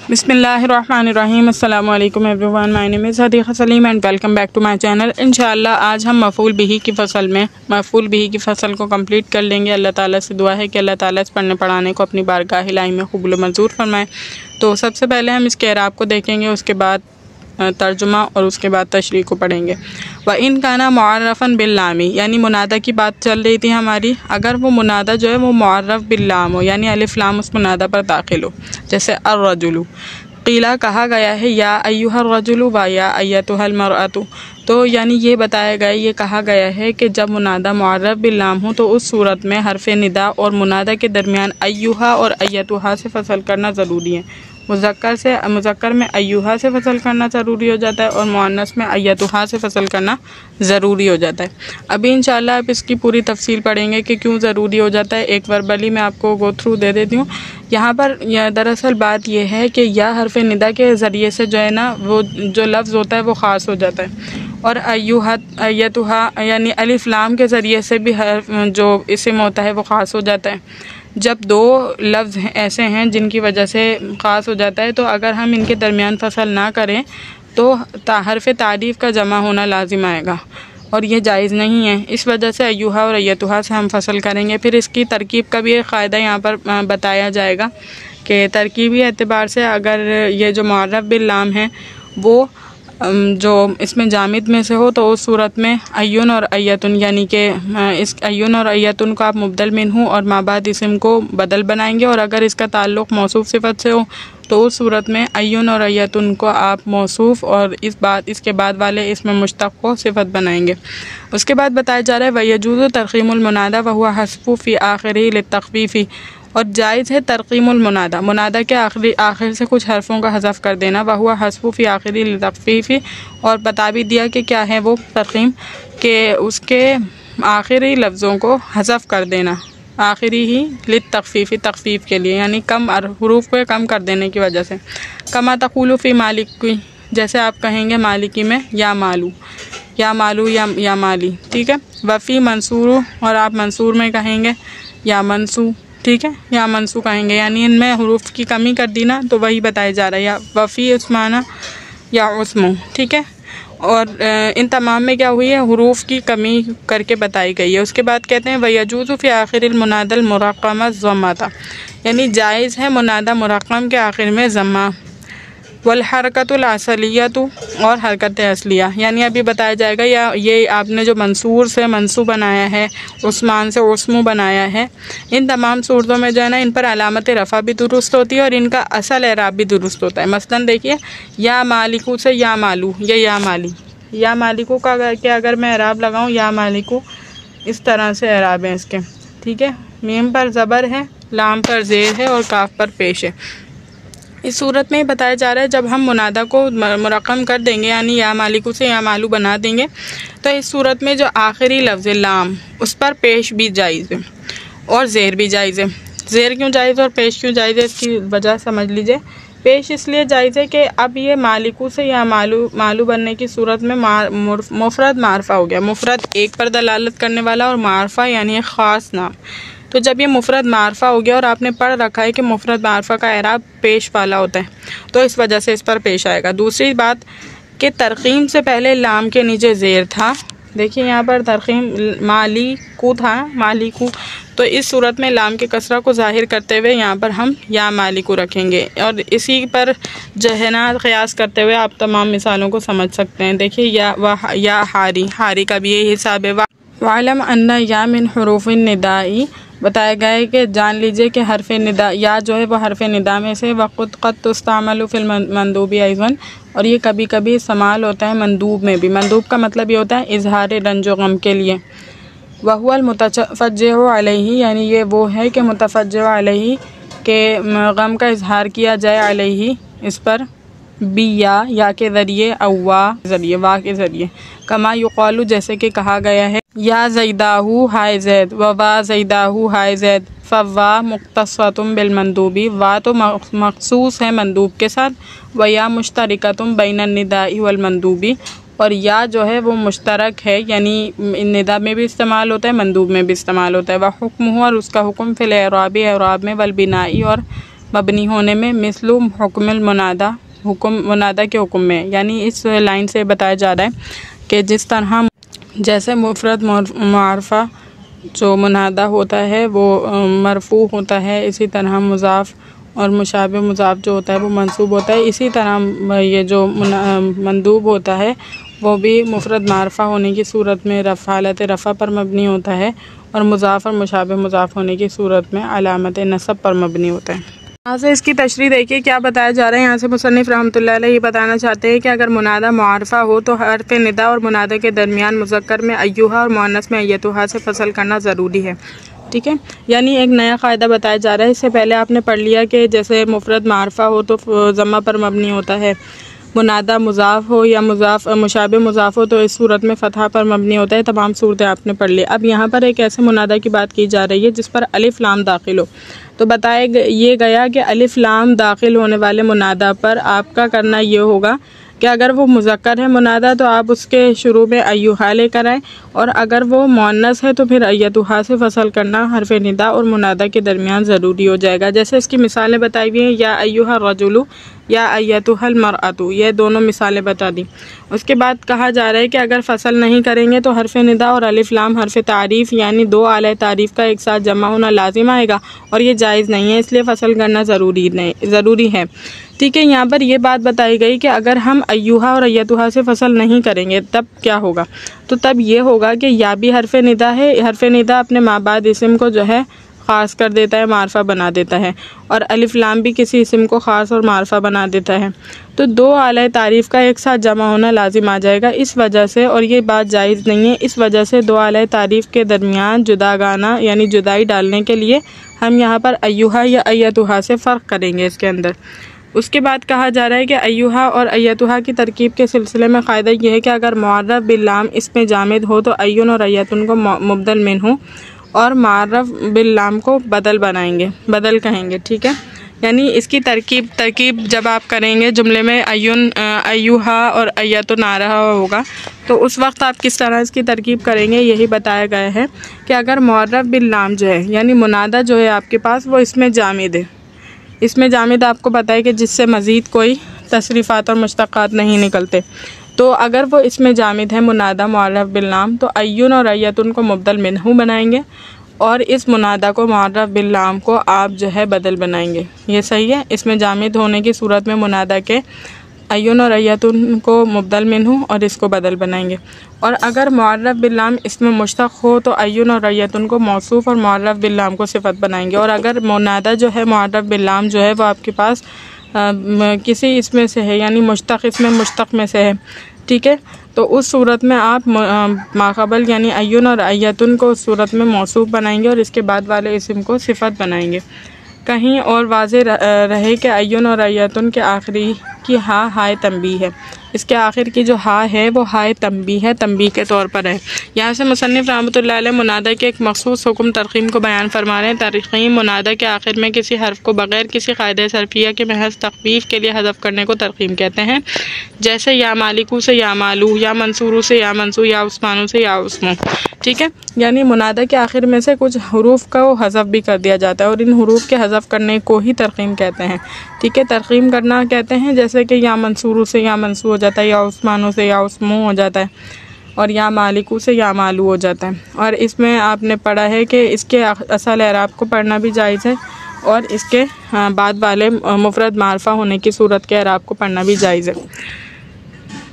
बिस्मिल्लाहिर्रहमानिर्रहीम। अस्सलामु अलैकुम everyone, my name is Hadiqa Saleem and welcome back to my channel. इंशाअल्लाह आज हम मफ़ूल बिही की फ़सल में मफ़ूल बिही की फ़सल को कंप्लीट कर लेंगे। अल्लाह ताला से दुआ है कि अल्लाह ताला इस पढ़ने पढ़ाने को अपनी बारगाह इलाही में क़बूल मंजूर फरमाए। तो सबसे पहले हम इसके एराब को देखेंगे, उसके बाद तर्जुमा और उसके बाद तशरीह को पढ़ेंगे। व इन काना मुअर्रफ़न बिल्लामी, यानी मुनादा की बात चल रही थी हमारी। अगर वो मुनादा जो है वो मुअर्रफ़ बिल्लाम हो, यानी अलिफ लाम उस मुनादा पर दाखिल हो, जैसे अर्रजुलु। क़ीला कहा गया है या अय्युहर रजुलु व या अय्यतुहल मरअतु, तो यानी ये बताया गया, ये कहा गया है कि जब मुनादा मुअर्रफ़ बिल्लाम हो तो उस सूरत में हरफ़ निदा और मुनादा के दरमियान अय्युहा और अय्यतुहा से फ़सल करना ज़रूरी है। मुज़क्कर में अय्युहा से फ़सल करना ज़रूरी हो जाता है और मुअन्नस में अय्यतुहा से फ़सल करना ज़रूरी हो जाता है। अभी इंशाअल्लाह आप इसकी पूरी तफसील पढ़ेंगे कि क्यों ज़रूरी हो जाता है। एक वर्बली मैं आपको गो थ्रू दे देती हूँ। यहाँ पर दरअसल बात यह है कि या हरफ़ निदा के ज़रिए से जो है ना, वो जो लफ्ज़ होता है वो ख़ास हो जाता है, और अय्यतुहा यानी अलिफ लाम के ज़रिए से भी जो इस्म होता है वो ख़ास हो जाता है। जब दो लफ्ज़ ऐसे हैं जिनकी वजह से ख़ास हो जाता है, तो अगर हम इनके दरमियान फ़सल ना करें तो हरफ़ तारीफ़ का जमा होना लाजिम आएगा और ये जायज़ नहीं है। इस वजह से अय्युहा और अय्यतुहा से हम फ़सल करेंगे। फिर इसकी तरकीब का भी एक क़ायदा यहाँ पर बताया जाएगा कि तरकीबी एतबार से अगर ये जो मुअर्रफ़ बिल्लाम है वो जो इसमें जामिद में से हो तो उस सूरत में अय्युन और अय्यतुन, यानी कि इस अय्युन और अय्यतुन को आप मुबदल मिन्हु और माबाद इसम को बदल बनाएंगे, और अगर इसका ताल्लुक़ मौसूफ़ सिफ़त से हो तो उस सूरत में अय्युन और अय्यतुन को आप मौसूफ़ और इसके बाद वाले इसमें मुश्तक़ को सिफ़त बनाएंगे। उसके बाद बताया जा रहा है वयजूज़ु तरक़ीमुल मुनादा व हुवा हस्फ़ु फ़ी आख़िरी लित्तख़फ़ीफ़ी, और जायज़ है तरक़ीमुल मुनादा, मुनादा के आखिर से कुछ हरफ़ों का हज़फ़ कर देना। वह हुआ हस्फ़ु फ़ी आख़िरी लित्तख़फ़ीफ़ी, और बता भी दिया कि क्या है वो तरक़ीम, के उसके आखिरी लफ्ज़ों को हज़फ़ कर देना, आखिरी ही लित्तख़फ़ीफ़ी तख़फ़ीफ़ के लिए, यानी कम हुरूफ़ को कम कर देने की वजह से। कमा तक़ूलु फ़ी मालिकी, जैसे आप कहेंगे मालिकी में या मालू या माली, ठीक है। वफ़ी मंसूर, और आप मंसूर में कहेंगे या मनसू, ठीक है, या मनसू कहेंगे, यानी इनमें हुरूफ़ की कमी कर दी ना, तो वही बताया जा रहा है। या वफ़ी उस्माना या उस्मो, ठीक है। और इन तमाम में क्या हुई है, हुरूफ़ की कमी करके बताई गई है। उसके बाद कहते हैं वयजूज़ु फ़ी आख़िरिल मुनादल मुरक़्क़म ज़म्माता, यानी जायज़ है मुनादा मुरक़्क़म के आखिर में ज़म्मा। वल हरकतुल असलियतु, और हरकत असलिया, यानी अभी बताया जाएगा। या ये आपने जो मंसूर से मंसू बनाया है, उस्मान से उस्मू बनाया है, इन तमाम सूरतों में जो है ना, इन पर अलामत रफ़ा भी दुरुस्त होती है और इनका असल एराब भी दुरुस्त होता है। मसलन देखिए, या मालिकू से या मालू, या माली, या मालिकू का अगर मैं एराब लगाऊँ, या मालिकू, इस तरह से एराब है इसके, ठीक है। मीम पर ज़बर है, लाम पर ज़ेर है और काफ पर पेश है। इस सूरत में ही बताया जा रहा है जब हम मुनादा को मुरक़्क़म कर देंगे, यानी या मालिकू से या मालू बना देंगे, तो इस सूरत में जो आखिरी लफ्ज़ लाम उस पर पेश भी जायज़ है और ज़ेर भी जायज़ है। ज़ेर क्यों जायज़ और पेश क्यों जायज़ है, इसकी वजह समझ लीजिए। पेश इसलिए जायज़ है कि अब ये मालिकू से या मालू बनने की सूरत में मुफ़रद मारफ़ा हो गया। मुफ़रद एक पर दलालत करने वाला और मारफ़ा यानी एक ख़ास नाम। तो जब ये मुफ़रद मारफ़ा हो गया और आपने पढ़ रखा है कि मुफ़रद मारफ़ा का एराब पेश वाला होता है, तो इस वजह से इस पर पेश आएगा। दूसरी बात कि तरक़ीम से पहले लाम के नीचे ज़ेर था। देखिए यहाँ पर तरक़ीम मालिकू था, मालिकू, तो इस सूरत में लाम के कसरा को ज़ाहिर करते हुए यहाँ पर हम या मालिकू रखेंगे, और इसी पर जो है ना क़यास करते हुए आप तमाम मिसालों को समझ सकते हैं। देखिए या हारी का भी यही हिसाब है। वालम अन्ना या मिन हुरूफ़िन निदाई, बताया गया है कि जान लीजिए कि हरफ़ निदा या जो है वह हरफ़ निदा में से वक़्त क़द तुस्तामलु फ़िल मंदूबी अयज़न, और ये कभी कभी इस्तेमाल होता है मंदूब में भी। मंदूब का मतलब ये होता है इज़हार रंजो गम के लिए। वहुवल मुतफ़ज्जिउ अलैहि, यानी ये वो है कि मुतफ़ज्जिउ अलैहि के गम का इज़हार किया जाए, अलैहि इस पर, बी या के ज़रिए, अव्वा ज़रिए, वाह के ज़रिए। कमा युक़ालु, जैसे कि कहा गया है, या ज़ैदाहू हाय ज़ैद व वा ज़ैदाहू हाय ज़ैद, फ़वा मुख्तस्सतुम बिल मंदूबी, वा तो मखसूस है मंदूब के साथ, व या मुश्तरिकतुम बैनन निदाई वल मंदूबी, और या जो है वो मुश्तरक है, यानी निदा में भी इस्तेमाल होता है, मंदूब में भी इस्तेमाल होता है। वह हुक्म हो, और उसका हुक्म फ़िल एराबी, एराब में, वल बिनाई, और मबनी होने में, मिसलु हुक्मुल मुनादा, हुक्म मुनादा के हुक्म में। यानी इस लाइन से बताया जा रहा है कि जिस तरह जैसे मुफरद मुआरफा जो मुनादा होता है वो मरफू होता है, इसी तरह मुज़ाफ़ और मुशाबे मुज़ाफ़ जो होता है वो मंसूब होता है। इसी तरह ये जो मंदूब होता है वो भी मुफरद मारफा होने की सूरत में हालत रफ़ा पर मबनी होता है, और मुज़ाफ़ और मुशाबे मुज़ाफ़ होने की सूरत में अलामत नसब पर मबनी होता है। यहाँ से इसकी तशरीह देखिए क्या बताया जा रहा है। यहाँ से मुसन्निफ़ रहमतुल्लाह अलैह ये बताना चाहते हैं कि अगर मुनादा मुआरफा हो तो हर्फ़ निदा और मुनादा के दरमियान मुज़क्कर में अय्युहा और मुअन्नस में अय्यतुहा से फ़सल करना ज़रूरी है। ठीक है, यानी एक नया क़ायदा बताया जा रहा है। इससे पहले आपने पढ़ लिया कि जैसे मुफरद मारफा हो तो ज़म्मा पर मबनी होता है, मुनादा मुज़ाफ़ हो या मुशाबे मुज़ाफ़ हो तो इस सूरत में फ़तहा पर मबनी होता है। तमाम सूरतें आपने पढ़ ली। अब यहाँ पर एक ऐसे मुनादा की बात की जा रही है जिस पर अलिफ लाम दाखिल हो। तो बताया ये गया कि अलिफ लाम दाखिल होने वाले मुनादा पर आपका करना ये होगा कि अगर वो मुज़क्कर है मुनादा तो आप उसके शुरू में अय्युहा लेकर आएँ, और अगर वो मुअन्नस है तो फिर अय्यतुहा से फ़सल करना हर्फ़ निदा और मुनादा के दरमियान ज़रूरी हो जाएगा। जैसे इसकी मिसालें बताई हुई हैं, या अय्युहा रजुलु या अय्यतुहल मरअतु, ये दोनों मिसालें बता दी। उसके बाद कहा जा रहा है कि अगर फ़सल नहीं करेंगे तो हर्फ़ निदा और अलिफ लाम हर्फ़ तारीफ़ यानी दो आले तारीफ़ का एक साथ जमा होना लाजिम आएगा, और ये जायज़ नहीं है, इसलिए फ़सल करना ज़रूरी है। ठीक है, यहाँ पर ये बात बताई गई कि अगर हम अय्युहा और अय्यतुहा से फ़सल नहीं करेंगे तब क्या होगा। तो तब ये होगा कि या भी हर्फ़ निदा है, हर्फ़ निदा अपने माबाद इस्म को जो है ख़ास कर देता है, मारफा बना देता है, और अलिफ लाम भी किसी इस्म को ख़ास और मारफा बना देता है। तो दो आले तारीफ़ का एक साथ जमा होना लाजिम आ जाएगा इस वजह से, और ये बात जायज़ नहीं है। इस वजह से दो आले तारीफ़ के दरमियान जुदागाना यानी जुदाई डालने के लिए हम यहाँ पर अय्युहा या अय्यतुहा से फ़र्क करेंगे इसके अंदर। उसके बाद कहा जा रहा है कि अय्युहा और अय्यतुहा की तरकीब के सिलसिले में क़ायदा यह है कि अगर मुअर्रफ़ बिल्लाम इसमें जामिद हो तो अय्युन और अय्यतुन को मुबदल मिन्हु और मुअर्रफ़ बिल्लाम को बदल बनाएंगे, बदल कहेंगे। ठीक है, यानी इसकी तरकीब जब आप करेंगे जुमले में अय्युहा और अय्यतुन आ रहा होगा तो उस वक्त आप किस तरह इसकी तरकीब करेंगे यही बताया गया है कि अगर मुअर्रफ़ बिल्लाम जो है यानी मुनादा जो है आपके पास वो इसमें जामिद है, इसमें जामिद आपको पता है कि जिससे मज़ीद कोई तसरीफ़ात और मुश्तक़ात नहीं निकलते, तो अगर वो इसमें जामिद है मुनादा मुअर्रफ़ बिल्लाम तो अय्युन और अय्यतुन को मुबदल मिन्हु बनाएंगे, और इस मुनादा को मुअर्रफ़ बिल्लाम को आप जो है बदल बनाएंगे। ये सही है, इसमें जामिद होने की सूरत में मुनादा के अय्युन और अय्यतुन को मुबदल मिन्हु और इसको बदल बनाएंगे। और अगर मुअर्रफ़ बिल्लाम इसमें मुश्तक़ हो तो अय्युन और अय्यतुन को मौसूफ़ और मुअर्रफ़ बिल्लाम को सिफ़त बनाएंगे। और अगर मुनादा जो है मुअर्रफ़ बिल्लाम जो है वो आपके पास किसी इसमें से है यानी मुश्तक़ इसमें मुश्तक़ में से है, ठीक है, तो उस सूरत में आप माक़बल यानी अय्युन और अय्यतुन को उस सूरत में मौसूफ़ बनाएंगे और इसके बाद वाले इस्म को सिफ़त बनाएंगे। कहीं और वाज़े रहे कि अय्युन और अय्यतुन के आखिरी की हाय तंबीह है, इसके आखिर की जो हा है वो हाय तंबीह है, तंबीह के तौर पर है। यहाँ से मुसन्निफ़ रहमतुल्लाह अलैह मुनादा के एक मख़सूस हुक्म तरक़ीम को बयान फरमा रहे हैं। तरक़ीम मुनादा के आखिर में किसी हर्फ़ को बग़ैर किसी क़ायदे सरफ़िया के महज़ तख़फ़ीफ़ के लिए हज़फ़ करने को तरक़ीम कहते हैं। जैसे या मालिकू से या मालू, या मंसूरू से या मंसू, या उस्मानू से या उस्मू। ठीक है, यानी मुनादा के आखिर में से कुछ हुरूफ़ को हज़फ़ भी कर दिया जाता है और इन हुरूफ़ के हज़फ़ करने को ही तरक़ीम कहते हैं। ठीक है, तरक़ीम करना कहते हैं जैसे कि या मंसूरू से या मंसू हो जाता है, या उस्मानों से या उस्मू हो जाता है, और या मालिकू से या मालू हो जाता है। और इसमें आपने पढ़ा है कि इसके असल एराब को पढ़ना भी जायज़ है और इसके बाद वाले मुफरद मारफा होने की सूरत के एराब को पढ़ना भी जायज़ है।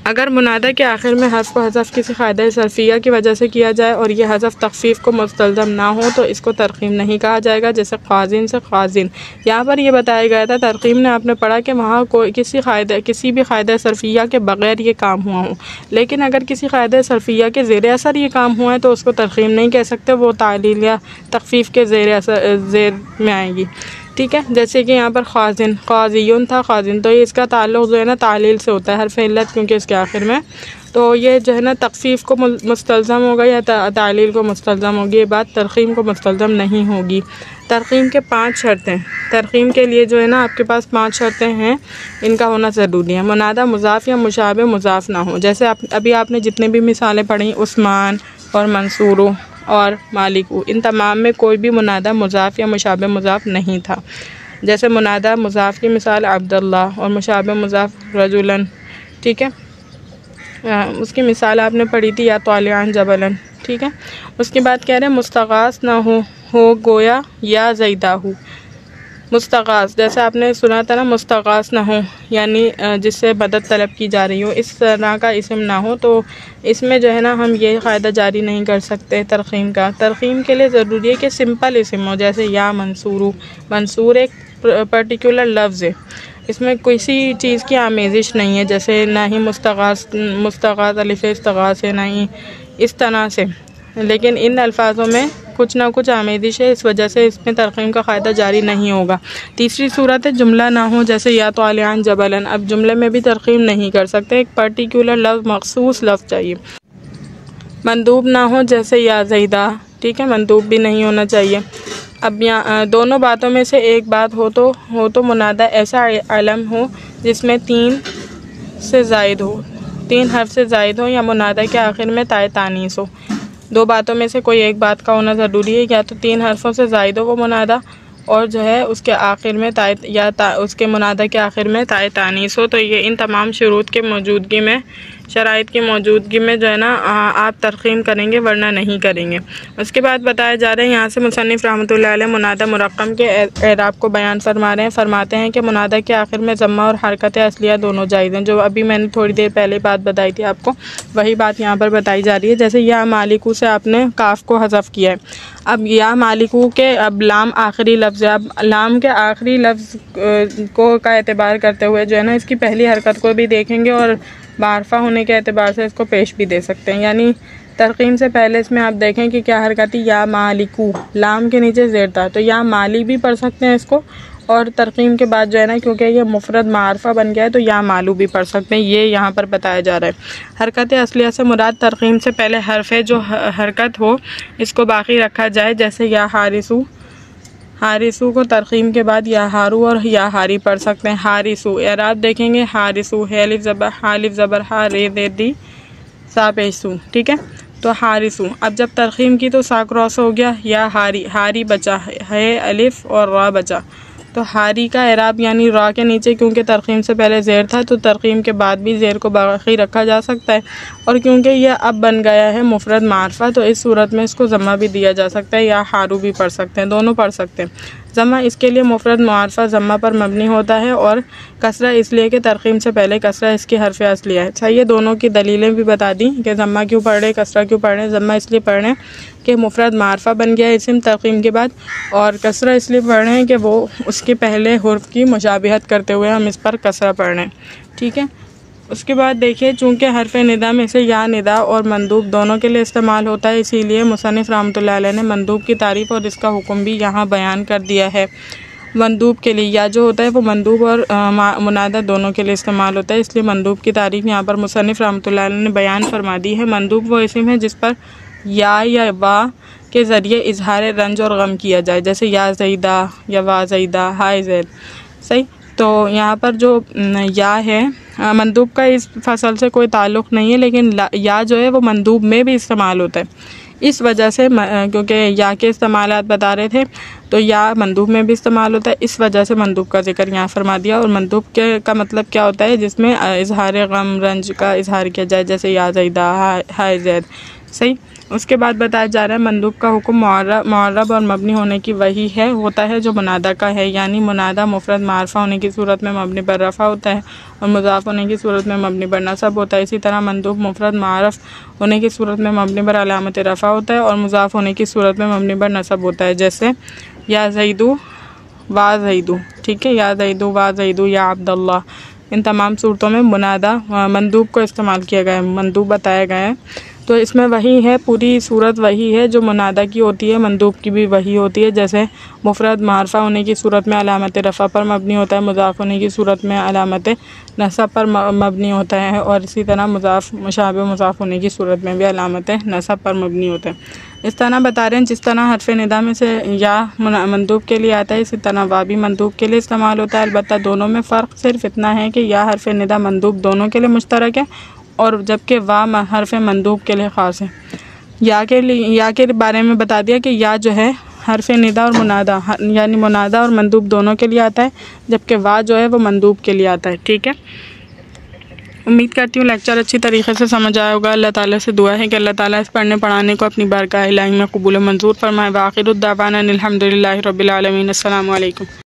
अगर मुनादा के आखिर में हर्फ़ को हज़फ़ किसी क़ायदा सरफ़िया की वजह से किया जाए और यह हज़फ़ तख़फ़ीफ़ को मुस्तलज़म ना हो तो इसको तरक़ीम नहीं कहा जाएगा। जैसे क़ाज़िन से क़ाज़िन, यहाँ पर यह बताया गया था तरक़ीम ने आपने पढ़ा कि वहाँ कोई किसी भी क़ायदा सरफ़िया के बग़ैर ये काम हुआ हो, लेकिन अगर किसी क़ायदा सरफ़िया के ज़ेर असर ये काम हुआ है तो उसको तरक़ीम नहीं कह सकते, वो तालील या तख़फ़ीफ़ के ज़ेर में आएगी। ठीक है, जैसे कि यहाँ पर ख़ाज़िन क़ाज़ियुन था, ख़ाज़िन, तो ये इसका ताल्लुक़ जो है ना तालील से होता है, हर्फ़ इल्लत क्योंकि इसके आखिर में, तो ये जो है ना तख़फ़ीफ़ को मुस्तलज़म होगा या तालील को मुस्तलज़म होगी, ये बात तरक़ीम को मुस्तलज़म नहीं होगी। तरक़ीम के 5 शर्तें, तरक़ीम के लिए जो है ना आपके पास 5 शर्तें हैं, इनका होना ज़रूरी है। मुनादा मुज़ाफ़ या मुशाबे मुज़ाफ़ ना हो, जैसे अभी आपने जितने भी मिसालें पढ़ी उस्मान और मंसूरू और मालिकू, इन तमाम में कोई भी मुनादा मुज़ाफ़ या मुशाबे मुज़ाफ़ नहीं था। जैसे मुनादा मुज़ाफ़ की मिसाल अब्दुल्लाह और मुशाबह मुज़ाफ़ रजुलन, ठीक है। उसकी मिसाल आपने पढ़ी थी या तालियान जबलन, ठीक है। उसके बाद कह रहे हैं मुस्तग़ास ना हो गोया या ज़ैदाहू। मुस्तग़ास जैसे आपने सुना था ना, मुस्तग़ास ना हो यानी जिससे मदद तलब की जा रही हो, इस तरह का इसम ना हो, तो इसमें जो है ना हम ये क़ायदा जारी नहीं कर सकते तरख़ीम का। तरख़ीम के लिए ज़रूरी है कि सिंपल इसम हो, जैसे या मंसूरू। मंसूर एक पर्टिकुलर लफ्ज़ है, इसमें किसी चीज़ की आमेज़िश नहीं है, जैसे ना ही मुस्तग़ास अलिफ़ इस्तिग़ास है, ना ही इस तरह से, लेकिन इन अल्फाजों में कुछ ना कुछ आमेज़िश है, इस वजह से इसमें तरक़ीम का क़ायदा जारी नहीं होगा। तीसरी सूरत है जुमला ना हो, जैसे या तालियान जबलन। अब जुमले में भी तरक़ीम नहीं कर सकते, एक पर्टिकुलर लफ्ज़ मख़सूस लफ्ज़ चाहिए। मंदूब ना हो, जैसे या ज़ैदा, ठीक है, मंदूब भी नहीं होना चाहिए। अब यहाँ दोनों बातों में से एक बात हो तो मुनादा ऐसा अलम हो जिसमें 3 से ज़ायद हो, 3 हर्फ से ज़ायद हो, या मुनादा के आखिर में ताए तानीस हो। दो बातों में से कोई एक बात का होना ज़रूरी है, या तो 3 हर्फ़ों से ज़ायद हो वो मुनादा, और जो है उसके आखिर में उसके मुनादा के आखिर में ताए तानीस हो। तो ये इन तमाम शुरूत के मौजूदगी में, शराइत की मौजूदगी में जो है ना आप तरक़ीम करेंगे, वरना नहीं करेंगे। उसके बाद बताया जा रहा है यहाँ से मुसन्निफ़ रहमतुल्लाह अलैह मुनादा मुरक्कम के एराब को बयान फरमा रहे हैं। फरमाते हैं कि मुनादा के आखिर में ज़म्मा और हरकत असलिया दोनों जायज़ हैं। जो अभी मैंने थोड़ी देर पहले बात बताई थी आपको, वही बात यहाँ पर बताई जा रही है। जैसे या मालिकू से आपने काफ को हज़फ किया है, अब या मालिकू के अब लाम आखिरी लफ्ज़ है। अब लाम के आखिरी लफ्ज़ को का एतबार करते हुए जो है ना इसकी पहली हरकत को भी देखेंगे और मारफा होने के एतबार से इसको पेश भी दे सकते हैं। यानी तरक़ीम से पहले इसमें आप देखें कि क्या हरकत थी, या मालिकू, लाम के नीचे ज़ेर था, तो या माली भी पढ़ सकते हैं इसको, और तरक़ीम के बाद जो है ना क्योंकि ये मुफ़रद मारफा बन गया है तो या मालू भी पढ़ सकते हैं। ये यहाँ पर बताया जा रहा है। हरकत असलिया से मुराद तरक़ीम से पहले हर्फ है, जो हरकत हो इसको बाकी रखा जाए। जैसे या हारिसू, हारिसू को तरक़ीम के बाद या हारू और या हारी पढ़ सकते हैं। हारिसू एराब देखेंगे, हारिसू है अलिफ ज़बर हा रे दे दी सा पेशू, ठीक है। तो हारिसू, अब जब तरक़ीम की तो सा क्रॉस हो गया, या हारी, हारी बचा है अलिफ और रा बचा, तो हारी का एराब यानी रा के नीचे क्योंकि तरक़ीम से पहले ज़ेर था तो तरक़ीम के बाद भी ज़ेर को बाकी रखा जा सकता है, और क्योंकि यह अब बन गया है मुफ़रद मारफा तो इस सूरत में इसको ज़म्मा भी दिया जा सकता है, या हारू भी पढ़ सकते हैं, दोनों पढ़ सकते हैं। ज़म्मा इसके लिए मुफ़रद मारफा ज़म्मा पर मबनी होता है, और कसरा इसलिए कि तरक़ीम से पहले कसरा इसकी हर्फ़ असलिया है। अच्छा, ये दोनों की दलीलें भी बता दी कि ज़म्मा क्यों पढ़ रहे, कसरा क्यों पढ़ रहे। ज़म्मा इसलिए पढ़ रहे हैं कि मुफ़रद मारफा बन गया है इस्म तरक़ीम के बाद, और कसरा इसलिए पढ़ रहे हैं कि वो उसके पहले हुर्फ़ की मुशाबिहत करते हुए हम इस पर कसरा पढ़ रहे हैं, ठीक है। उसके बाद देखिए, चूँकि हर्फ़ निदा में से या निदा और मंदूब दोनों के लिए इस्तेमाल होता है, इसीलिए मुसन्निफ़ रहमतुल्लाह अलैह ने मंदूब की तारीफ़ और इसका हुक्म भी यहाँ बयान कर दिया है। मंदूब के लिए या जो होता है वो मंदूब और मुनादा दोनों के लिए इस्तेमाल होता है, इसलिए मंदूब की तारीफ़ यहाँ पर मुसन्निफ़ रहमतुल्लाह अलैह ने बयान फरमा दी है। मंदूब वो इस्म है जिस पर या वा के ज़रिए इजहार रंज और गम किया जाए, जैसे या ज़ैदा या वा ज़ैदा हाय ज़ैद, सही। तो यहाँ पर जो या है मंदूब का इस फसल से कोई ताल्लुक़ नहीं है, लेकिन या जो है वो मंदूब में भी इस्तेमाल होता है। इस वजह से क्योंकि या के इस्तेमालात बता रहे थे तो या मंदूब में भी इस्तेमाल होता है, इस वजह से मंदूब का जिक्र यहाँ फरमा दिया। और मंदूब के का मतलब क्या होता है, जिसमें इजहार गम रंज का इजहार किया जाए, जैसे या ज़ैदा हाय ज़ैद, सही। उसके बाद बताया जा रहा है मंदूब का हुक्म मुअर्रब और मबनी होने की वही है होता है जो मुनादा का है, यानी मुनादा मुफ़रद मारफा होने की सूरत में मबनी पर रफ़ा होता है और मुज़ाफ़ होने की सूरत में मबनी पर नसब होता है। इसी तरह मंदूब मुफ़रद मारफ होने की सूरत में मबनी पर अलामत रफ़ा होता है और मुज़ाफ़ होने की सूरत में मबनी पर नसब होता है, जैसे या ज़ैदू वा ज़ैदू, ठीक है, या ज़ैदू वा ज़ैदू या अब्दुल्लाह। इन तमाम सूरतों में मुनादा मंदूब को इस्तेमाल किया गया है, मंदूब बताया गया है। तो इसमें वही है, पूरी सूरत वही है जो मुनादा की होती है, मंदूब की भी वही होती है। जैसे मुफ़रद मारफा होने की सूरत में अलामत रफ़ा पर मबनी होता है, मुज़ाफ़ होने की सूरत में अलामत नसब पर मबनी होता है, और इसी तरह मुज़ाफ़ मुशाबह मुज़ाफ़ होने की सूरत में भी अलामत नसब पर मबनी होता है। इस तरह बता रहे हैं जिस तरह हर्फ़ निदा में से या मंदूब के लिए आता है, इसी तरह वा भी मंदूब के लिए इस्तेमाल होता है। अलबत्ता दोनों में फ़र्क सिर्फ इतना है कि या हर्फ़ निदा मंदूब दोनों के लिए मुश्तरक है, और जबकि वा हर्फ़ मंदूब के लिए ख़ास है। या के बारे में बता दिया कि या जो है हरफ निदा और मुनादा यानी मुनादा और मंदूब दोनों के लिए आता है, जबकि वा जो है वो मंदूब के लिए आता है। ठीक है, उम्मीद करती हूँ लेक्चर अच्छी तरीके से समझ आया होगा। अल्लाह ताला से दुआ है कि अल्लाह ताला इस पढ़ने पढ़ाने को अपनी बारगाह इलाही में कबूल मंजूर फरमाए। व आखिरुद्दावाना अनिल हम्दुलिल्लाहि रब्बिल आलमीन। अस्सलामु अलैकुम।